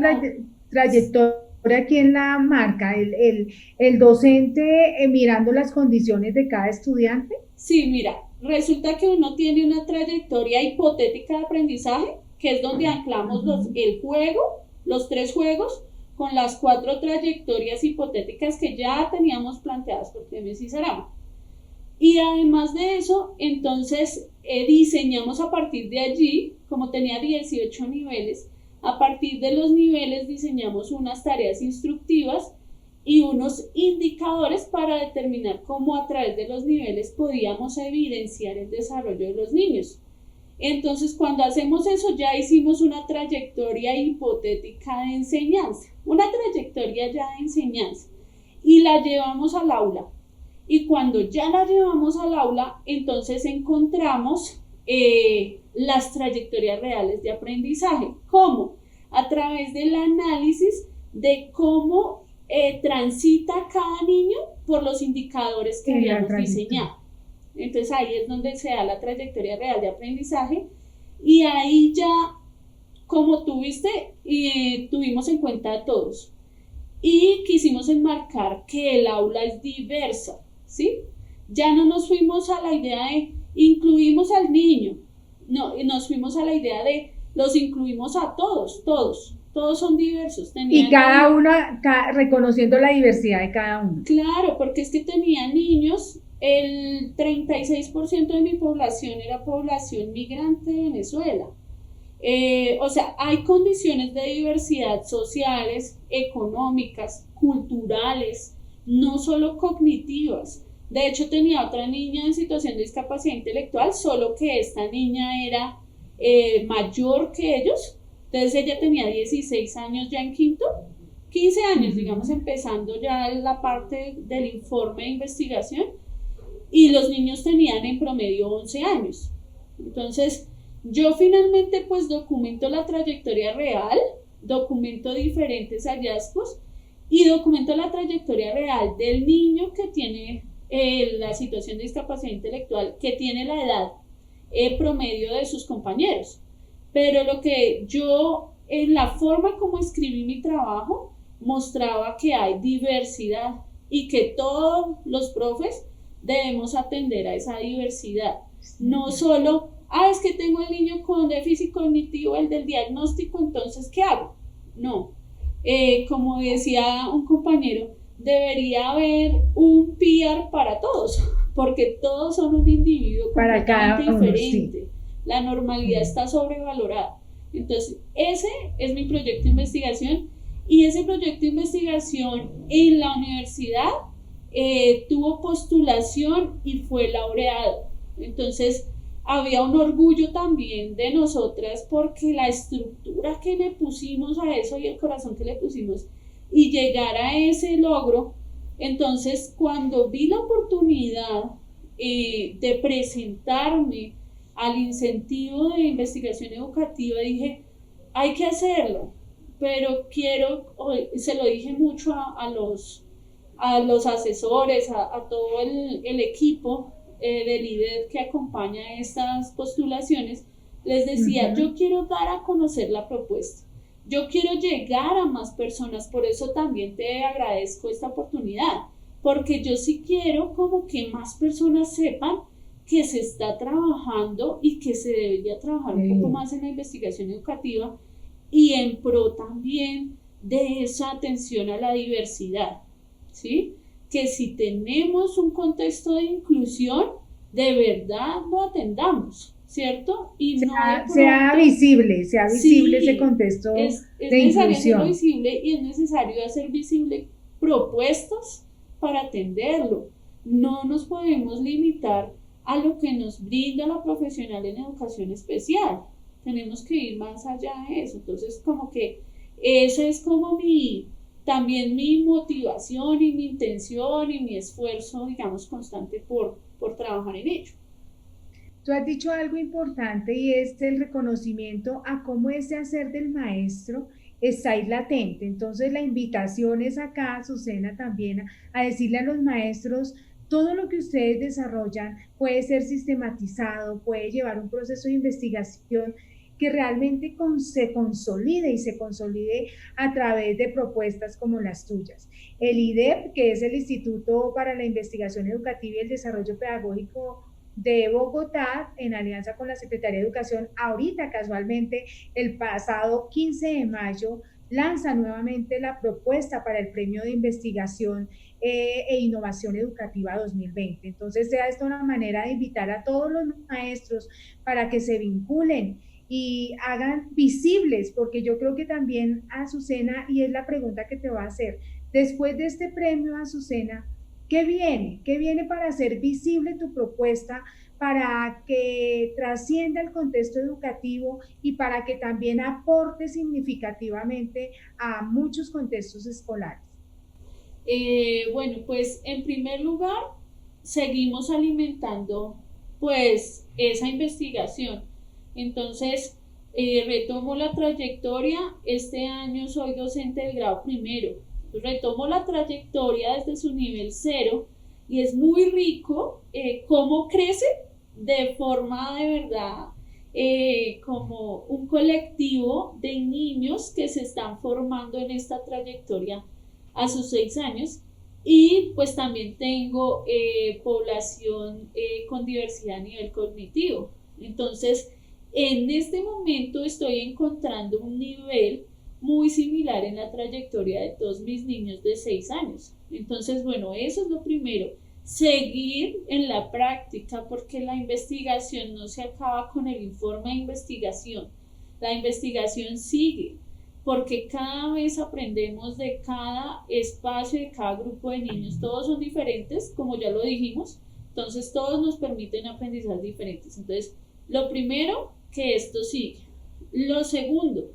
trayectoria, ¿quién la marca? ¿El docente mirando las condiciones de cada estudiante? Sí, mira, resulta que uno tiene una trayectoria hipotética de aprendizaje, que es donde anclamos el juego, los 3 juegos, con las 4 trayectorias hipotéticas que ya teníamos planteadas por Clemens y Sarama. Y además de eso, entonces diseñamos a partir de allí, como tenía 18 niveles, a partir de los niveles diseñamos unas tareas instructivas y unos indicadores para determinar cómo a través de los niveles podíamos evidenciar el desarrollo de los niños. Entonces, cuando hacemos eso, ya hicimos una trayectoria hipotética de enseñanza, una trayectoria ya de enseñanza, y la llevamos al aula. Y cuando ya la llevamos al aula, entonces encontramos las trayectorias reales de aprendizaje. ¿Cómo? A través del análisis de cómo transita cada niño por los indicadores que habíamos diseñado. Entonces ahí es donde se da la trayectoria real de aprendizaje y ahí ya, como tú viste, tuvimos en cuenta a todos y quisimos enmarcar que el aula es diversa, ¿sí? Ya no nos fuimos a la idea de incluimos al niño, no, nos fuimos a la idea de los incluimos a todos son diversos. Y cada uno, reconociendo la diversidad de cada uno. Claro, porque es que tenía niños, el 36% de mi población era población migrante de Venezuela. O sea, hay condiciones de diversidad sociales, económicas, culturales, no solo cognitivas. De hecho, tenía otra niña en situación de discapacidad intelectual, solo que esta niña era mayor que ellos. Entonces ella tenía 16 años ya en quinto, 15 años, digamos, empezando ya la parte del informe de investigación, y los niños tenían en promedio 11 años. Entonces, yo finalmente pues documento la trayectoria real, documento diferentes hallazgos y documento la trayectoria real del niño que tiene la situación de discapacidad intelectual, que tiene la edad promedio de sus compañeros. Pero lo que yo, en la forma como escribí mi trabajo, mostraba que hay diversidad y que todos los profes debemos atender a esa diversidad. No solo, es que tengo el niño con déficit cognitivo, el del diagnóstico, entonces, ¿qué hago? No, como decía un compañero, debería haber un PR para todos, porque todos son un individuo para cada completamente uno, diferente. sí. La normalidad está sobrevalorada. Entonces, ese es mi proyecto de investigación, y ese proyecto de investigación en la universidad tuvo postulación y fue laureado. Entonces, había un orgullo también de nosotras porque la estructura que le pusimos a eso y el corazón que le pusimos y llegar a ese logro. Entonces, cuando vi la oportunidad de presentarme al incentivo de investigación educativa, dije, hay que hacerlo, pero se lo dije mucho a los asesores, a todo el equipo del IDED que acompaña estas postulaciones, les decía, yo quiero dar a conocer la propuesta, yo quiero llegar a más personas, por eso también te agradezco esta oportunidad, porque yo sí quiero como que más personas sepan que se está trabajando y que se debería trabajar un poco más en la investigación educativa y en pro también de esa atención a la diversidad, ¿sí? Que si tenemos un contexto de inclusión, de verdad lo atendamos, ¿cierto? Y sea visible sí, ese contexto es de necesario inclusión. Hacerlo visible, y es necesario hacer visible propuestas para atenderlo. No nos podemos limitar a lo que nos brinda la profesional en educación especial. Tenemos que ir más allá de eso. Entonces, como que esa es como también mi motivación y mi intención y mi esfuerzo, digamos, constante por trabajar en ello. Tú has dicho algo importante y es el reconocimiento a cómo ese hacer del maestro está ahí latente. Entonces la invitación es acá, Azucena, también a decirle a los maestros, todo lo que ustedes desarrollan puede ser sistematizado, puede llevar un proceso de investigación que realmente se consolide y se consolide a través de propuestas como las tuyas. El IDEP, que es el Instituto para la Investigación Educativa y el Desarrollo Pedagógico de Bogotá, en alianza con la Secretaría de Educación, ahorita casualmente el pasado 15 de mayo lanza nuevamente la propuesta para el Premio de Investigación e Innovación Educativa 2020. Entonces sea esto una manera de invitar a todos los maestros para que se vinculen y hagan visibles, porque yo creo que también, Azucena, y es la pregunta que te va a hacer, después de este premio, Azucena, ¿qué viene? ¿Qué viene para hacer visible tu propuesta, para que trascienda el contexto educativo y para que también aporte significativamente a muchos contextos escolares? Bueno, pues en primer lugar, seguimos alimentando pues esa investigación. Entonces, retomo la trayectoria. Este año soy docente del grado primero. Retomo la trayectoria desde su nivel 0 y es muy rico cómo crece de forma de verdad como un colectivo de niños que se están formando en esta trayectoria a sus 6 años. Y pues también tengo población con diversidad a nivel cognitivo. Entonces, en este momento estoy encontrando un nivel muy similar en la trayectoria de todos mis niños de 6 años. Entonces, bueno, eso es lo primero. Seguir en la práctica, porque la investigación no se acaba con el informe de investigación. La investigación sigue, porque cada vez aprendemos de cada espacio, de cada grupo de niños. Todos son diferentes, como ya lo dijimos, entonces todos nos permiten aprendizajes diferentes. Entonces, lo primero, que esto sigue. Lo segundo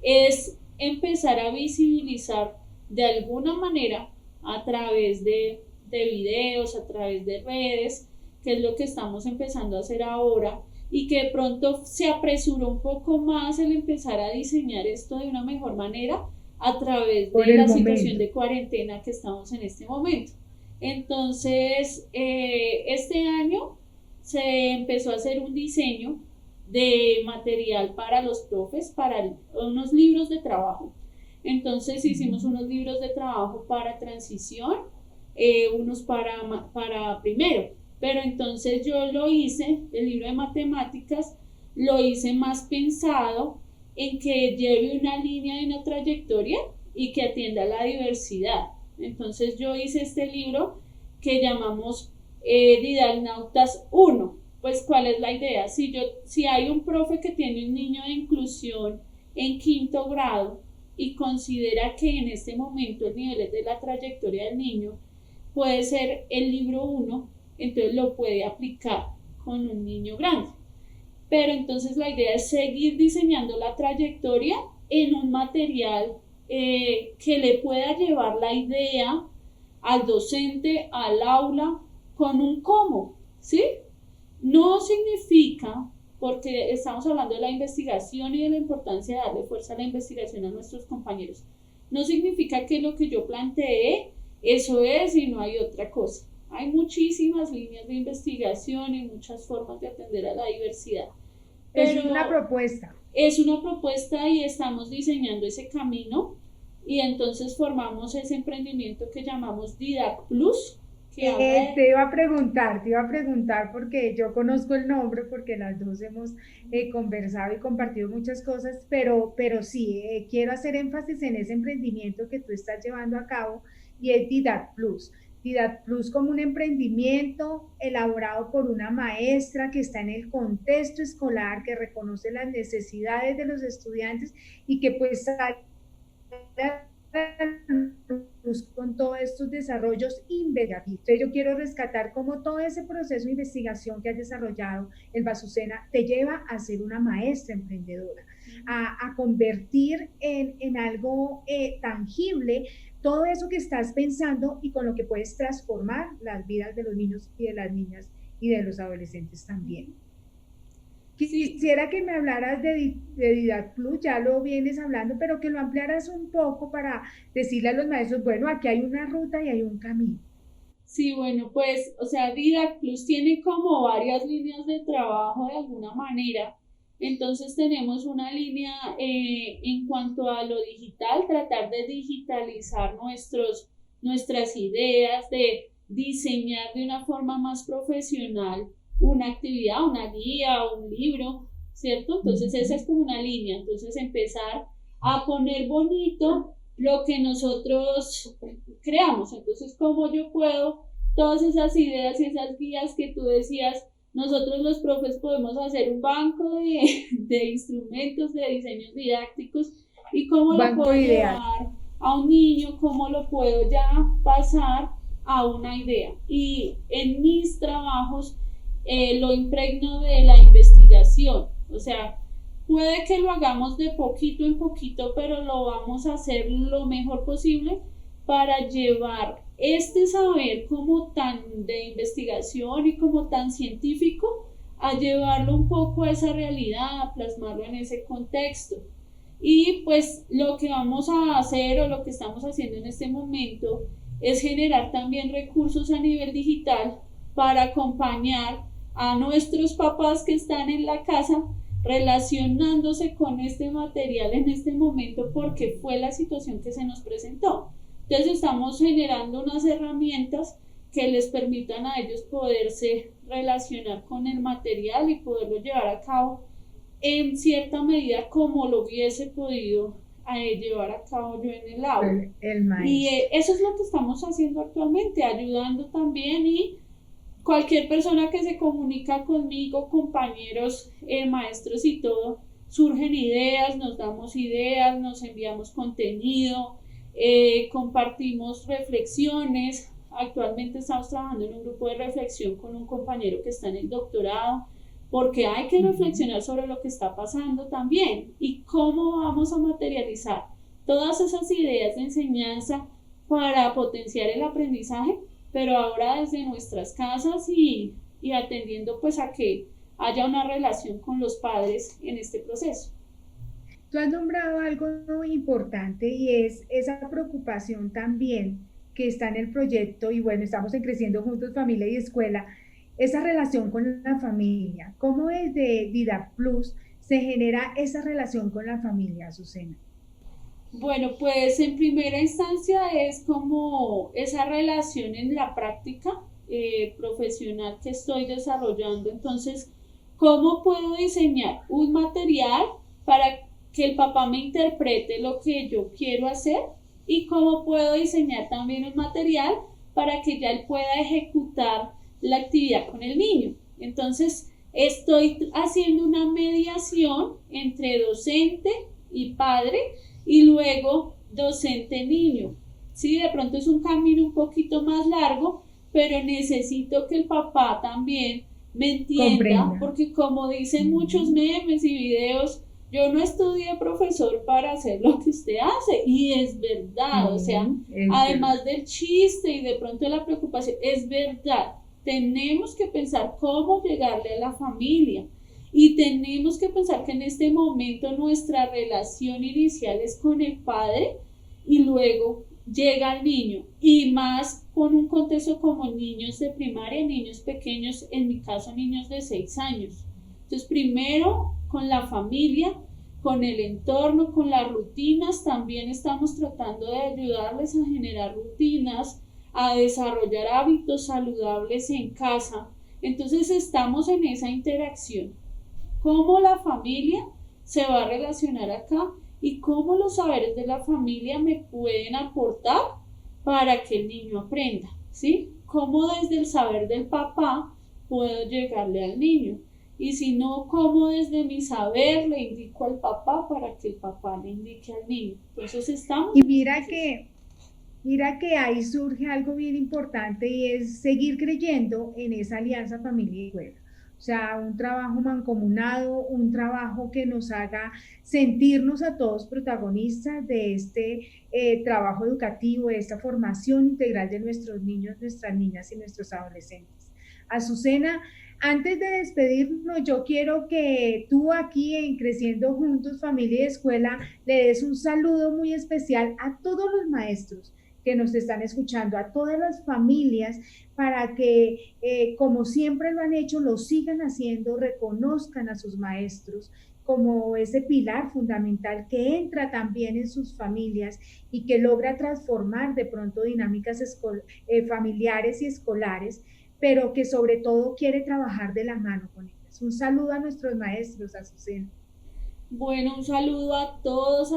es empezar a visibilizar de alguna manera a través de videos, a través de redes, que es lo que estamos empezando a hacer ahora, y que de pronto se apresuró un poco más el empezar a diseñar esto de una mejor manera a través de la situación de cuarentena que estamos en este momento. Entonces, este año se empezó a hacer un diseño de material para los profes, para unos libros de trabajo. Entonces hicimos unos libros de trabajo para transición, unos para primero, pero entonces yo lo hice, el libro de matemáticas, lo hice más pensado en que lleve una línea de una trayectoria y que atienda a la diversidad. Entonces yo hice este libro que llamamos Didalnautas 1. Pues, ¿cuál es la idea? Si hay un profe que tiene un niño de inclusión en 5º grado y considera que en este momento el nivel de la trayectoria del niño puede ser el libro 1, entonces lo puede aplicar con un niño grande. Pero entonces la idea es seguir diseñando la trayectoria en un material que le pueda llevar la idea al docente, al aula, con un cómo, ¿sí? No significa, porque estamos hablando de la investigación y de la importancia de darle fuerza a la investigación a nuestros compañeros, no significa que lo que yo planteé, eso es y no hay otra cosa. Hay muchísimas líneas de investigación y muchas formas de atender a la diversidad. Pero es una propuesta. Es una propuesta y estamos diseñando ese camino y entonces formamos ese emprendimiento que llamamos Didac Plus. Te iba a preguntar porque yo conozco el nombre, porque las dos hemos conversado y compartido muchas cosas, pero sí, quiero hacer énfasis en ese emprendimiento que tú estás llevando a cabo y es Didac Plus. Didac Plus como un emprendimiento elaborado por una maestra que está en el contexto escolar, que reconoce las necesidades de los estudiantes y que pues sale con todos estos desarrollos investigativos. Entonces yo quiero rescatar cómo todo ese proceso de investigación que has desarrollado, el Azucena, te lleva a ser una maestra emprendedora, a convertir en algo tangible todo eso que estás pensando y con lo que puedes transformar las vidas de los niños y de las niñas y de los adolescentes también. Quisiera que me hablaras de Didac Plus, ya lo vienes hablando, pero que lo ampliaras un poco para decirle a los maestros, bueno, aquí hay una ruta y hay un camino. Sí, bueno, pues, o sea, Didac Plus tiene como varias líneas de trabajo de alguna manera. Entonces tenemos una línea en cuanto a lo digital, tratar de digitalizar nuestras ideas, de diseñar de una forma más profesional una actividad, una guía, un libro, ¿cierto? Entonces esa es como una línea, entonces empezar a poner bonito lo que nosotros creamos. Entonces, ¿cómo yo puedo todas esas ideas y esas guías que tú decías? Nosotros los profes podemos hacer un banco de instrumentos, de diseños didácticos y cómo lo puedo llevar a un niño, cómo lo puedo ya pasar a una idea. Y en mis trabajos lo impregno de la investigación, o sea, puede que lo hagamos de poquito en poquito, pero lo vamos a hacer lo mejor posible para llevar este saber como tan de investigación y como tan científico a llevarlo un poco a esa realidad, a plasmarlo en ese contexto. Y pues lo que vamos a hacer o lo que estamos haciendo en este momento es generar también recursos a nivel digital para acompañar a nuestros papás que están en la casa relacionándose con este material en este momento porque fue la situación que se nos presentó. Entonces estamos generando unas herramientas que les permitan a ellos poderse relacionar con el material y poderlo llevar a cabo en cierta medida como lo hubiese podido llevar a cabo yo en el aula. Y eso es lo que estamos haciendo actualmente, ayudando también, y cualquier persona que se comunica conmigo, compañeros, maestros y todo, surgen ideas, nos damos ideas, nos enviamos contenido, compartimos reflexiones. Actualmente estamos trabajando en un grupo de reflexión con un compañero que está en el doctorado, porque hay que reflexionar sobre lo que está pasando también y cómo vamos a materializar todas esas ideas de enseñanza para potenciar el aprendizaje, pero ahora desde nuestras casas y atendiendo pues a que haya una relación con los padres en este proceso. Tú has nombrado algo muy importante y es esa preocupación también que está en el proyecto, y bueno, estamos en Creciendo Juntos, Familia y Escuela, esa relación con la familia. ¿Cómo desde Didac Plus se genera esa relación con la familia, Azucena? Bueno, pues en primera instancia es como esa relación en la práctica profesional que estoy desarrollando. Entonces, ¿cómo puedo diseñar un material para que el papá me interprete lo que yo quiero hacer y cómo puedo diseñar también un material para que ya él pueda ejecutar la actividad con el niño. Entonces, estoy haciendo una mediación entre docente y padre y luego docente-niño. Sí, de pronto es un camino un poquito más largo, pero necesito que el papá también me entienda, comprenda. porque como dicen muchos memes y videos, yo no estudié profesor para hacer lo que usted hace, y es verdad, o sea, además del chiste y de pronto la preocupación, es verdad, tenemos que pensar cómo llegarle a la familia, y tenemos que pensar que en este momento nuestra relación inicial es con el padre, y luego llega al niño, y más con un contexto como niños de primaria, niños pequeños, en mi caso niños de 6 años. Entonces, primero con la familia, con el entorno, con las rutinas, también estamos tratando de ayudarles a generar rutinas, a desarrollar hábitos saludables en casa. Entonces, estamos en esa interacción. ¿Cómo la familia se va a relacionar acá? Y cómo los saberes de la familia me pueden aportar para que el niño aprenda, ¿sí? Cómo desde el saber del papá puedo llegarle al niño, y si no, cómo desde mi saber le indico al papá para que el papá le indique al niño. Entonces estamos... Y mira que ahí surge algo bien importante, y es seguir creyendo en esa alianza familia y escuela. O sea, un trabajo mancomunado, un trabajo que nos haga sentirnos a todos protagonistas de este trabajo educativo, de esta formación integral de nuestros niños, nuestras niñas y nuestros adolescentes. Azucena, antes de despedirnos, yo quiero que tú aquí en Creciendo Juntos, Familia y Escuela, le des un saludo muy especial a todos los maestros que nos están escuchando, a todas las familias, para que, como siempre lo han hecho, lo sigan haciendo, reconozcan a sus maestros como ese pilar fundamental que entra también en sus familias y que logra transformar de pronto dinámicas familiares y escolares, pero que sobre todo quiere trabajar de la mano con ellas. Un saludo a nuestros maestros, Azucena. Bueno, un saludo a todos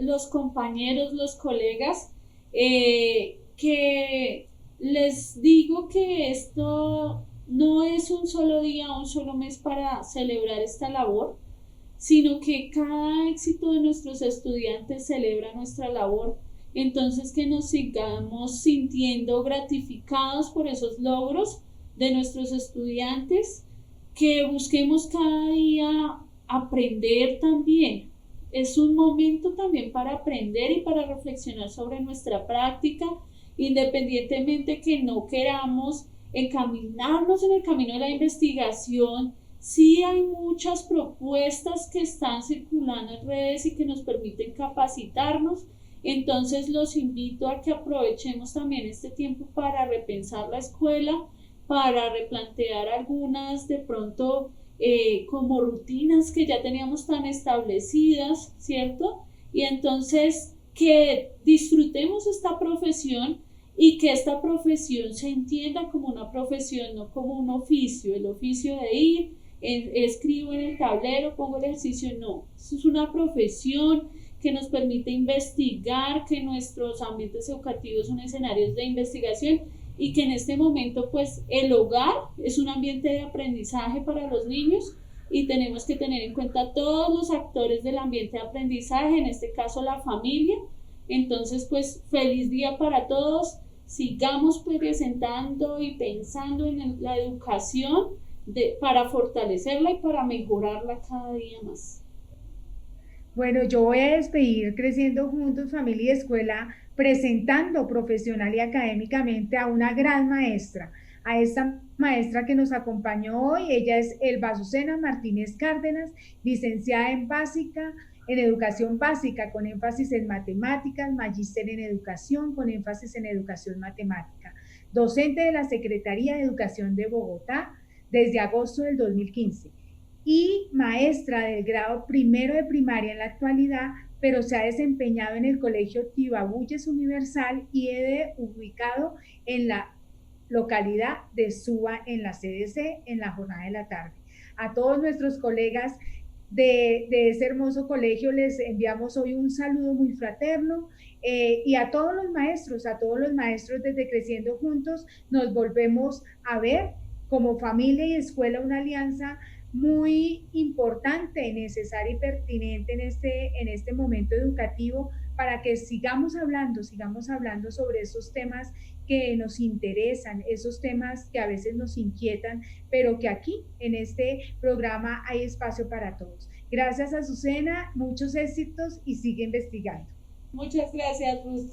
los compañeros, los colegas, que les digo que esto no es un solo día, un solo mes para celebrar esta labor, sino que cada éxito de nuestros estudiantes celebra nuestra labor. Entonces, que nos sigamos sintiendo gratificados por esos logros de nuestros estudiantes, que busquemos cada día aprender también. Es un momento también para aprender y para reflexionar sobre nuestra práctica, independientemente que no queramos encaminarnos en el camino de la investigación. Sí hay muchas propuestas que están circulando en redes y que nos permiten capacitarnos. Entonces los invito a que aprovechemos también este tiempo para repensar la escuela, para replantear algunas de pronto como rutinas que ya teníamos tan establecidas, ¿cierto? Y entonces que disfrutemos esta profesión, y que esta profesión se entienda como una profesión, no como un oficio, el oficio de ir, escribo en el tablero, pongo el ejercicio, no, esto es una profesión que nos permite investigar, que nuestros ambientes educativos son escenarios de investigación, y que en este momento pues el hogar es un ambiente de aprendizaje para los niños, y tenemos que tener en cuenta todos los actores del ambiente de aprendizaje, en este caso la familia. Entonces pues feliz día para todos, sigamos presentando y pensando en la educación para fortalecerla y para mejorarla cada día más. Bueno, yo voy a despedir Creciendo Juntos, Familia y Escuela, presentando profesional y académicamente a una gran maestra, a esta maestra que nos acompañó hoy. Ella es Elba Azucena Martínez Cárdenas, licenciada en educación básica con énfasis en matemáticas, magíster en educación con énfasis en educación matemática, docente de la Secretaría de Educación de Bogotá desde agosto del 2015 y maestra del grado primero de primaria en la actualidad, pero se ha desempeñado en el Colegio Tibabuyes Universal y ubicado en la localidad de Suba, en la CDC, en la jornada de la tarde. A todos nuestros colegas de ese hermoso colegio les enviamos hoy un saludo muy fraterno y a todos los maestros desde Creciendo Juntos nos volvemos a ver como familia y escuela, una alianza muy importante, necesaria y pertinente en este momento educativo para que sigamos hablando sobre esos temas que nos interesan, esos temas que a veces nos inquietan, pero que aquí en este programa hay espacio para todos. Gracias, Azucena, muchos éxitos y sigue investigando. Muchas gracias, Ruth.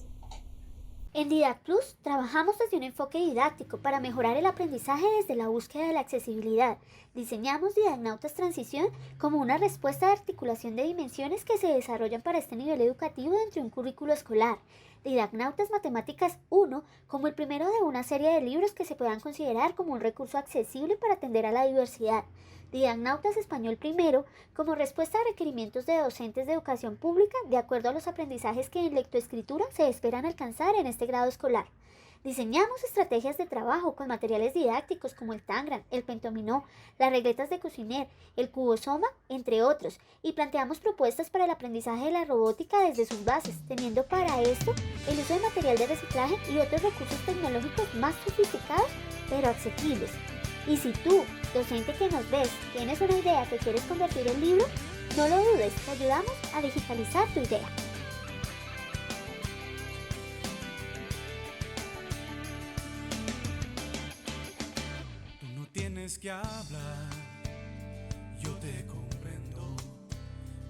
En Didac Plus trabajamos desde un enfoque didáctico para mejorar el aprendizaje desde la búsqueda de la accesibilidad. Diseñamos Didacnautas Transición como una respuesta de articulación de dimensiones que se desarrollan para este nivel educativo dentro de un currículo escolar. Didacnautas Matemáticas 1 como el primero de una serie de libros que se puedan considerar como un recurso accesible para atender a la diversidad. Didacnautas Español primero como respuesta a requerimientos de docentes de educación pública de acuerdo a los aprendizajes que en lectoescritura se esperan alcanzar en este grado escolar. Diseñamos estrategias de trabajo con materiales didácticos como el Tangram, el Pentominó, las regletas de Cusiner, el Cubosoma, entre otros, y planteamos propuestas para el aprendizaje de la robótica desde sus bases, teniendo para esto el uso de material de reciclaje y otros recursos tecnológicos más sofisticados, pero asequibles. Y si tú, docente que nos ves, tienes una idea que quieres convertir en libro, no lo dudes, te ayudamos a digitalizar tu idea. Tú no tienes que hablar, yo te comprendo,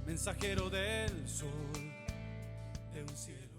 mensajero del sol, de un cielo.